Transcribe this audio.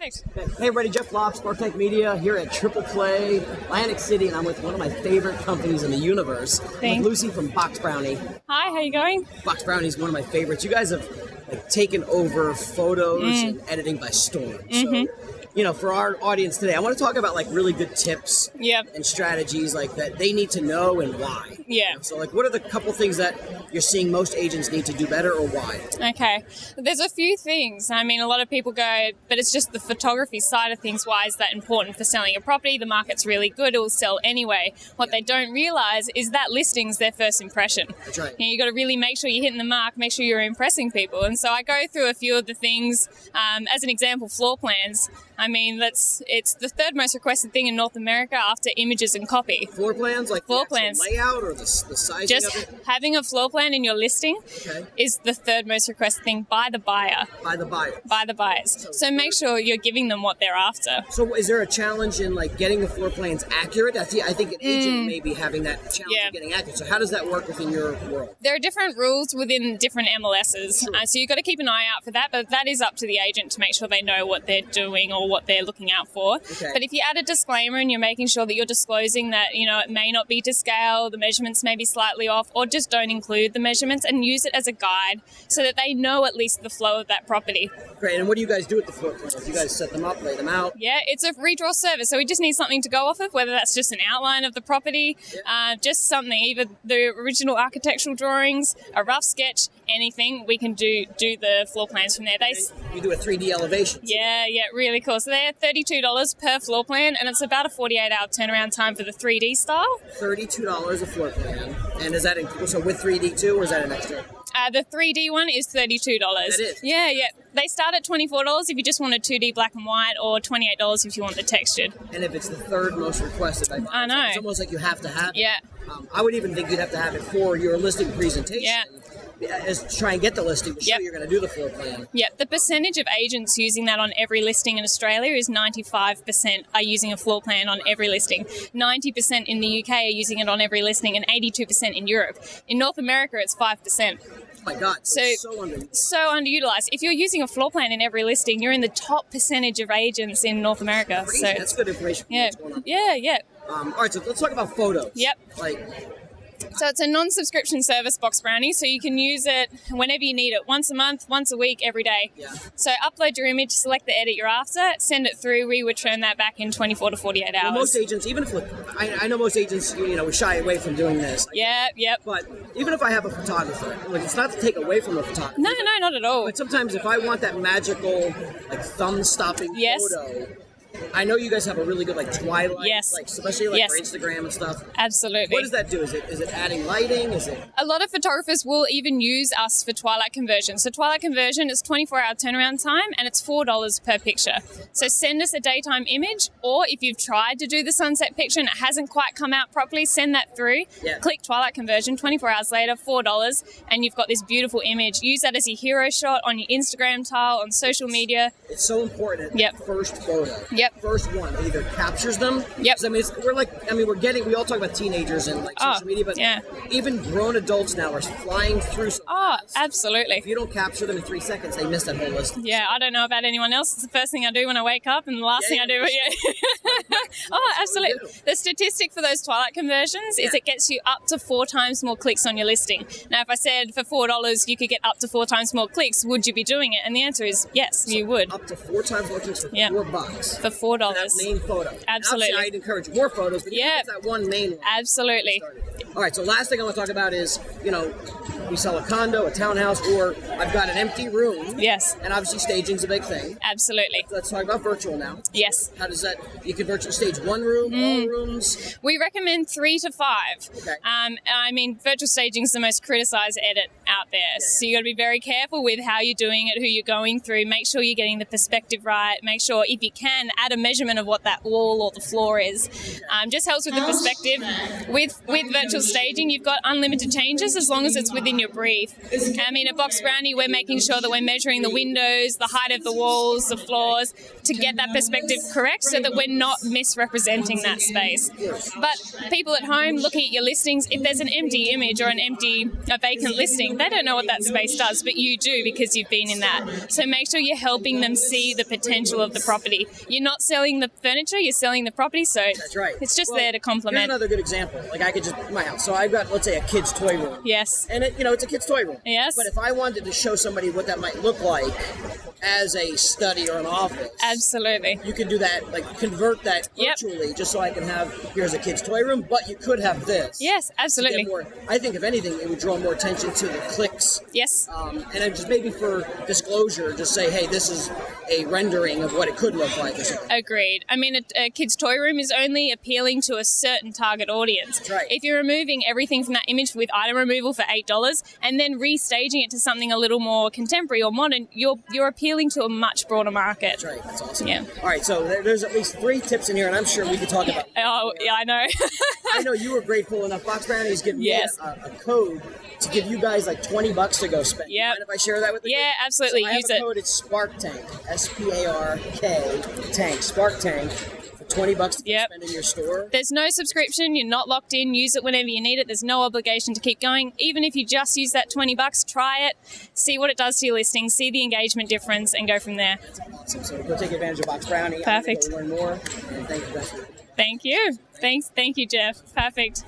Perfect. Hey everybody, Jeff Lobb, SparkTank Media here at Triple Play, Atlantic City, and I'm with one of my favorite companies in the universe, with Lucy from Box Brownie. Hi, how you going? Box Brownie is one of my favorites. You guys have taken over photos and editing by storm. So, for our audience today, I want to talk about really good tips and strategies that they need to know and why. Yeah. So what are the couple things that you're seeing most agents need to do better, or why? Okay. There's a few things. I mean, a lot of people go, but it's just the photography side of things. Why is that important for selling a property? The market's really good. It will sell anyway. What they don't realize is that listing's their first impression. That's right. You got to really make sure you're hitting the mark, make sure you're impressing people. And so I go through a few of the things. As an example, floor plans. I mean, it's the third most requested thing in North America after images and copy. Floor plans? Floor plans. Layout or the sizing Just of it? having a floor plan in your listing is the third most requested thing by the buyer. By the buyer. By the buyers. So make sure you're giving them what they're after. So is there a challenge in getting the floor plans accurate? I think an agent may be having that challenge of getting accurate. So how does that work within your world? There are different rules within different MLSs. Sure. So you've got to keep an eye out for that, but that is up to the agent to make sure they know what they're doing or what they're looking out for. Okay. But if you add a disclaimer and you're making sure that you're disclosing that, it may not be to scale, the measurements may be slightly off, or just don't include the measurements and use it as a guide so that they know at least the flow of that property. Great. And what do you guys do with the floor plans? You guys set them up, lay them out? Yeah, it's a redraw service. So we just need something to go off of, whether that's just an outline of the property, just something, either the original architectural drawings, a rough sketch, anything, we can do the floor plans from there. You do a 3D elevation. Yeah, really cool. So they're $32 per floor plan, and it's about a 48-hour turnaround time for the 3D style. $32 a floor plan. And is that so with 3D too, or is that an extra? The 3D one is $32. That is? Yeah. They start at $24 if you just want a 2D black and white, or $28 if you want the textured. And if it's the third most requested, I know. It's almost like you have to have it. Yeah. I would even think you'd have to have it for your listing presentation. Yeah. Is to try and get the listing to show you're going to do the floor plan. Yep, the percentage of agents using that on every listing in Australia is 95% are using a floor plan on every listing. 90% in the UK are using it on every listing, and 82% in Europe. In North America, it's 5%. Oh my God, so underutilized. If you're using a floor plan in every listing, you're in the top percentage of agents in North America. Great. So that's good information for what's going on. Yeah. All right, so let's talk about photos. Yep. So it's a non-subscription service, Box Brownie, so you can use it whenever you need it, once a month, once a week, every day. Yeah. So upload your image, select the edit you're after, send it through, we return that back in 24 to 48 hours. Well, most agents, even if I know most agents, we shy away from doing this. Yep. But even if I have a photographer, it's not to take away from the photographer. No, not at all. But sometimes if I want that magical, thumb-stopping photo, I know you guys have a really good twilight, especially for Instagram and stuff. Absolutely. What does that do? Is it adding lighting? Is it? A lot of photographers will even use us for twilight conversion. So twilight conversion is 24-hour turnaround time, and it's $4 per picture. So send us a daytime image, or if you've tried to do the sunset picture and it hasn't quite come out properly, send that through. Yeah. Click twilight conversion. 24 hours later, $4, and you've got this beautiful image. Use that as your hero shot on your Instagram tile, on social media. It's so important. That first photo. Yep. First one either captures them. Yep. We all talk about teenagers and social media, but even grown adults now are flying through. Absolutely. If you don't capture them in 3 seconds, they miss that whole list. Yeah, I don't know about anyone else. It's the first thing I do when I wake up, and the last thing I do. Absolutely. The statistic for those twilight conversions is it gets you up to 4 times more clicks on your listing. Now, if I said for $4 you could get up to 4 times more clicks, would you be doing it? And the answer is yes, you would. Up to 4 times more clicks for $4. For $4. That main photo. Absolutely. I'd encourage more photos, but it's that one main one. Absolutely. All right, so last thing I want to talk about is, we sell a condo, a townhouse, or I've got an empty room. Yes. And obviously staging's a big thing. Absolutely. Let's talk about virtual now. Yes. How does that, you can virtual stage one room, all rooms? We recommend 3 to 5. Okay. Virtual staging is the most criticized edit out there. So you got to be very careful with how you're doing it, who you're going through. Make sure you're getting the perspective right. Make sure, if you can, add a measurement of what that wall or the floor is. Just helps with the perspective. With virtual staging, you've got unlimited changes as long as it's within your brief. At Box Brownie, we're making sure that we're measuring the windows, the height of the walls, the floors, to get that perspective correct so that we're not misrepresenting that space. But people at home looking at your listings, if there's an empty image or a vacant listing, They don't know what that space does, but you do because you've been in that. So make sure you're helping them see the potential of the property. You're not selling the furniture, you're selling the property, so that's right. It's just there to complement. Here's another good example. Like I could just, my house. So I've got, let's say, a kid's toy room. Yes. And it's a kid's toy room. Yes. But if I wanted to show somebody what that might look like as a study or an office. Absolutely. You can do that, like convert that virtually, just so I can have, here's a kid's toy room, but you could have this. Yes, absolutely. I think, if anything, it would draw more attention to the clicks. Yes. And then just maybe for disclosure, just say, hey, this is a rendering of what it could look like or something. Agreed. I mean, a kid's toy room is only appealing to a certain target audience. That's right. If you're removing everything from that image with item removal for $8 and then restaging it to something a little more contemporary or modern, you're appealing to a much broader market. That's right. That's awesome. Yeah. All right. So there's at least 3 tips in here, and I'm sure we could talk about. Oh, yeah, I know. I know you were grateful enough. Box Brownie is giving me a code to give you guys like $20 to go spend. Yeah. Mind if I share that with you? Yeah, absolutely. So I have Use a it. code. It's SparkTank. SPARK tank. SparkTank. For $20 to spend in your store. There's no subscription. You're not locked in. Use it whenever you need it. There's no obligation to keep going. Even if you just use that $20, try it. See what it does to your listings. See the engagement difference, and go from there. That's awesome. So go take advantage of Box Brownie. Perfect. Learn more. And thank you, guys. Thank you. Thank you, Jeff. Perfect.